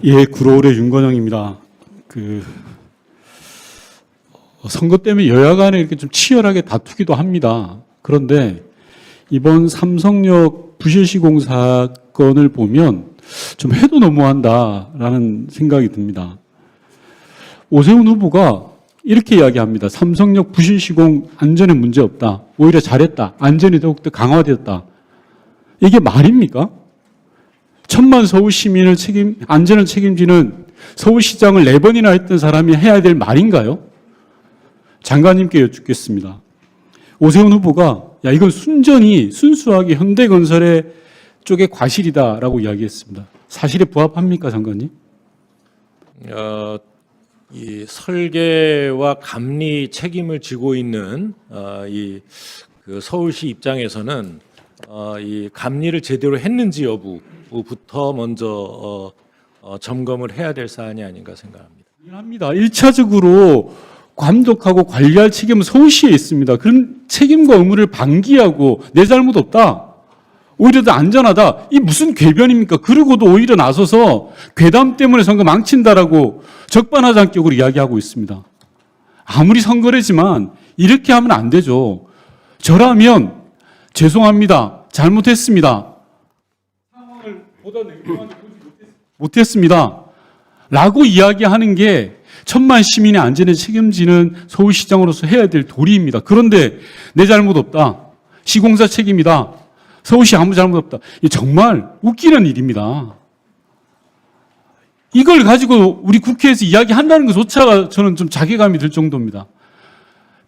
예, 구로울의 윤건영입니다. 선거 때문에 여야 간에 이렇게 좀 치열하게 다투기도 합니다. 그런데 이번 삼성역 부실시공 사건을 보면 좀 해도 너무한다라는 생각이 듭니다. 오세훈 후보가 이렇게 이야기합니다. 삼성역 부실시공 안전에 문제 없다. 오히려 잘했다. 안전이 더욱더 강화되었다. 이게 말입니까? 1000만 서울 시민을 안전을 책임지는 서울시장을 4번이나 했던 사람이 해야 될 말인가요? 장관님께 여쭙겠습니다. 오세훈 후보가 야 이건 순수하게 현대건설의 쪽의 과실이다라고 이야기했습니다. 사실에 부합합니까, 장관님? 이 설계와 감리 책임을 지고 있는 그 서울시 입장에서는 이 감리를 제대로 했는지 여부부터 먼저 점검을 해야 될 사안이 아닌가 생각합니다. 합니다. 1차적으로 감독하고 관리할 책임은 서울시에 있습니다. 그런 책임과 의무를 방기하고 내 잘못 없다. 오히려 더 안전하다. 이 무슨 궤변입니까? 그러고도 오히려 나서서 괴담 때문에 선거 망친다라고 적반하장격으로 이야기하고 있습니다. 아무리 선거래지만 이렇게 하면 안 되죠. 저라면 죄송합니다. 잘못했습니다. 상황을 보다 냉정하게 보지 못했습니다. 라고 이야기하는 게 1000만 시민의 안전에 책임지는 서울시장으로서 해야 될 도리입니다. 그런데 내 잘못 없다. 시공사 책임이다. 서울시 아무 잘못 없다. 이게 정말 웃기는 일입니다. 이걸 가지고 우리 국회에서 이야기한다는 것조차가 저는 좀 자괴감이 들 정도입니다.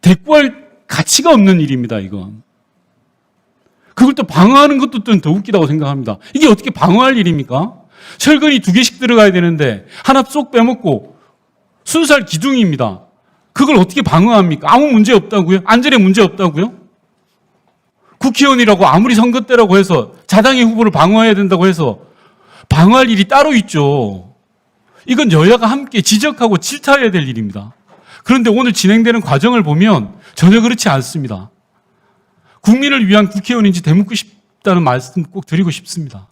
대꾸할 가치가 없는 일입니다, 이건. 그걸 또 방어하는 것도 더 웃기다고 생각합니다. 이게 어떻게 방어할 일입니까? 철근이 2개씩 들어가야 되는데 하나 쏙 빼먹고 순살 기둥입니다. 그걸 어떻게 방어합니까? 아무 문제 없다고요? 안전에 문제 없다고요? 국회의원이라고 아무리 선거 때라고 해서 자당의 후보를 방어해야 된다고 해서 방어할 일이 따로 있죠. 이건 여야가 함께 지적하고 질타해야 될 일입니다. 그런데 오늘 진행되는 과정을 보면 전혀 그렇지 않습니다. 국민을 위한 국회의원인지 되묻고 싶다는 말씀 꼭 드리고 싶습니다.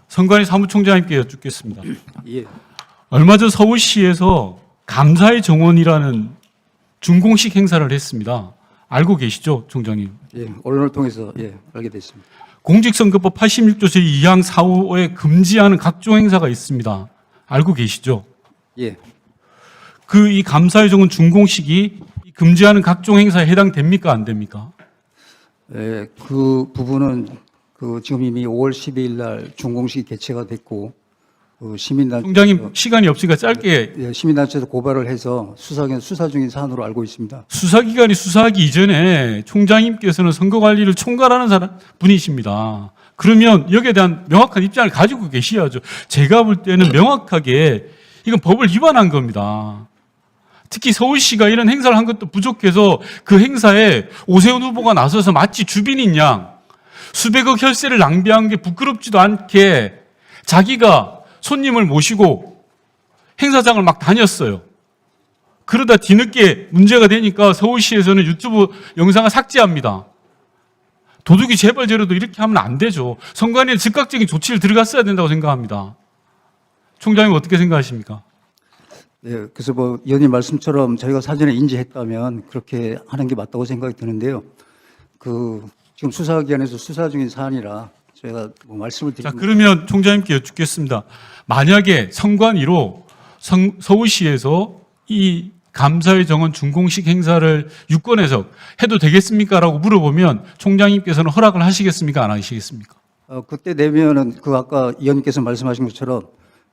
선관위 사무총장님께 여쭙겠습니다. 예. 얼마 전 서울시에서 감사의 정원이라는 준공식 행사를 했습니다. 알고 계시죠, 총장님? 예, 언론을 통해서 알게 됐습니다. 공직선거법 86조 제2항 4호에 금지하는 각종 행사가 있습니다. 알고 계시죠? 예. 이 감사의 정원 준공식이 금지하는 각종 행사에 해당됩니까, 안 됩니까? 예, 그 부분은 지금 이미 5월 12일 날 준공식이 개최가 됐고 시민단체 총장님 시간이 없으니까 짧게. 시민단체에서 고발을 해서 수사 중인 사안으로 알고 있습니다. 수사기관이 수사하기 이전에 총장님께서는 선거관리를 총괄하는 분이십니다. 그러면 여기에 대한 명확한 입장을 가지고 계셔야죠. 제가 볼 때는 명확하게 이건 법을 위반한 겁니다. 특히 서울시가 이런 행사를 한 것도 부족해서 그 행사에 오세훈 후보가 나서서 마치 주빈인 양 수백억 혈세를 낭비한 게 부끄럽지도 않게 자기가 손님을 모시고 행사장을 막 다녔어요. 그러다 뒤늦게 문제가 되니까 서울시에서는 유튜브 영상을 삭제합니다. 도둑이 재벌 저래도 이렇게 하면 안 되죠. 선관위에 즉각적인 조치를 들어갔어야 된다고 생각합니다. 총장님 어떻게 생각하십니까? 예, 그래서 의원님 말씀처럼 저희가 사전에 인지했다면 그렇게 하는 게 맞다고 생각이 드는데요. 지금 수사기관에서 수사 중인 사안이라 저희가 말씀을 드리면. 자, 그러면 총장님께 여쭙겠습니다. 만약에 선관위로 서울시에서 이 감사의 정원 준공식 행사를 유권 해도 되겠습니까? 라고 물어보면 총장님께서는 허락을 하시겠습니까? 안 하시겠습니까? 그때 되면은 아까 의원님께서 말씀하신 것처럼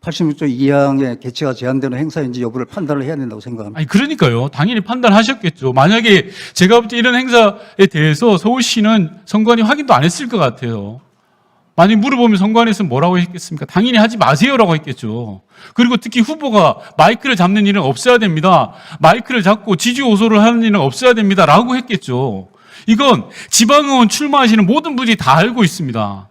86조 2항의 개최가 제한되는 행사인지 여부를 판단을 해야 된다고 생각합니다. 아니, 그러니까요. 당연히 판단하셨겠죠. 만약에 제가 볼 때 이런 행사에 대해서 서울시는 선관위 확인도 안 했을 것 같아요. 만약 물어보면 선관위에서 뭐라고 했겠습니까? 당연히 하지 마세요라고 했겠죠. 그리고 특히 후보가 마이크를 잡는 일은 없어야 됩니다. 마이크를 잡고 지지 호소를 하는 일은 없어야 됩니다라고 했겠죠. 이건 지방의원 출마하시는 모든 분이 다 알고 있습니다.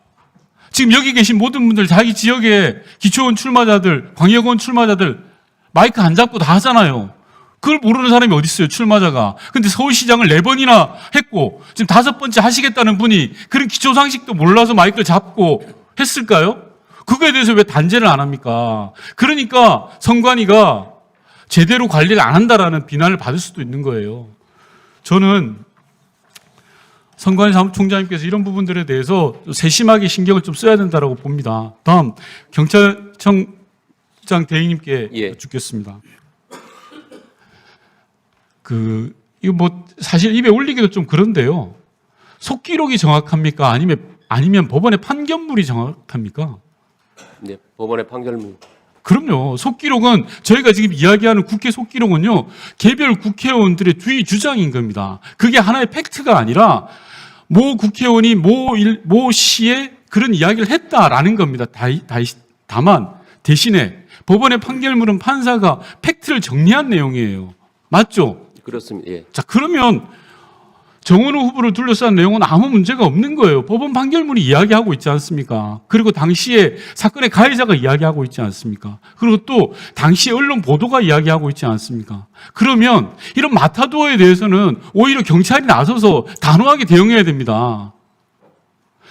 지금 여기 계신 모든 분들 자기 지역의 기초의원 출마자들, 광역의원 출마자들 마이크 안 잡고 다 하잖아요. 그걸 모르는 사람이 어디 있어요, 출마자가. 근데 서울시장을 4번이나 했고 지금 5번째 하시겠다는 분이 그런 기초상식도 몰라서 마이크를 잡고 했을까요? 그거에 대해서 왜 단죄를 안 합니까? 그러니까 선관위가 제대로 관리를 안 한다라는 비난을 받을 수도 있는 거예요. 저는 선관위 사무총장님께서 이런 부분들에 대해서 세심하게 신경을 좀 써야 된다라고 봅니다. 다음 경찰청장 대행님께 여쭙겠습니다. 이거 뭐 사실 입에 올리기도 좀 그런데요. 속기록이 정확합니까? 아니면 법원의 판결문이 정확합니까? 네, 법원의 판결문. 그럼요. 속기록은 저희가 지금 이야기하는 국회 속기록은요. 개별 국회의원들의 주의 주장인 겁니다. 그게 하나의 팩트가 아니라 모 국회의원이 모 시에 그런 이야기를 했다라는 겁니다. 다만 대신에 법원의 판결문은 판사가 팩트를 정리한 내용이에요. 맞죠? 그렇습니다. 예. 자, 그러면 정원호 후보를 둘러싼 내용은 아무 문제가 없는 거예요. 법원 판결문이 이야기하고 있지 않습니까? 그리고 당시에 사건의 가해자가 이야기하고 있지 않습니까? 그리고 또 당시 언론 보도가 이야기하고 있지 않습니까? 그러면 이런 마타도어에 대해서는 오히려 경찰이 나서서 단호하게 대응해야 됩니다.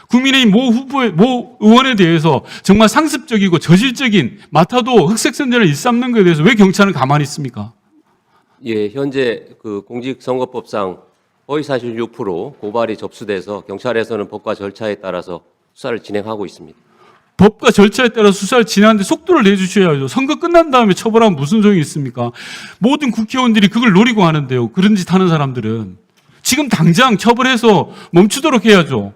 국민의힘 모 의원에 대해서 정말 상습적이고 저질적인 마타도어 흑색선전을 일삼는 것에 대해서 왜 경찰은 가만히 있습니까? 예, 현재 그 공직선거법상 허위사실 6% 고발이 접수돼서 경찰에서는 법과 절차에 따라서 수사를 진행하고 있습니다. 법과 절차에 따라 수사를 진행하는데 속도를 내주셔야죠. 선거 끝난 다음에 처벌하면 무슨 소용이 있습니까? 모든 국회의원들이 그걸 노리고 하는데요. 그런 짓 하는 사람들은. 지금 당장 처벌해서 멈추도록 해야죠.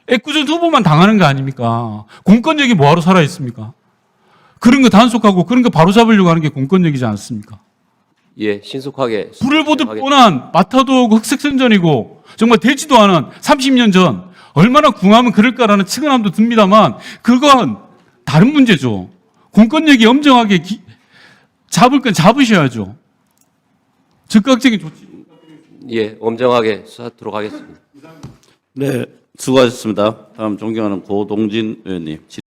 애꿎은 후보만 당하는 거 아닙니까? 공권력이 뭐하러 살아있습니까? 그런 거 단속하고 그런 거 바로잡으려고 하는 게 공권력이지 않습니까? 예, 신속하게. 불을 보듯 뻔한 마타도어고 흑색선전이고 정말 되지도 않은 30년 전 얼마나 궁하면 그럴까라는 측은함도 듭니다만 그건 다른 문제죠. 공권력이 엄정하게 잡을 건 잡으셔야죠. 즉각적인 조치. 예, 엄정하게 수사하도록 하겠습니다. 네, 수고하셨습니다. 다음 존경하는 고동진 의원님.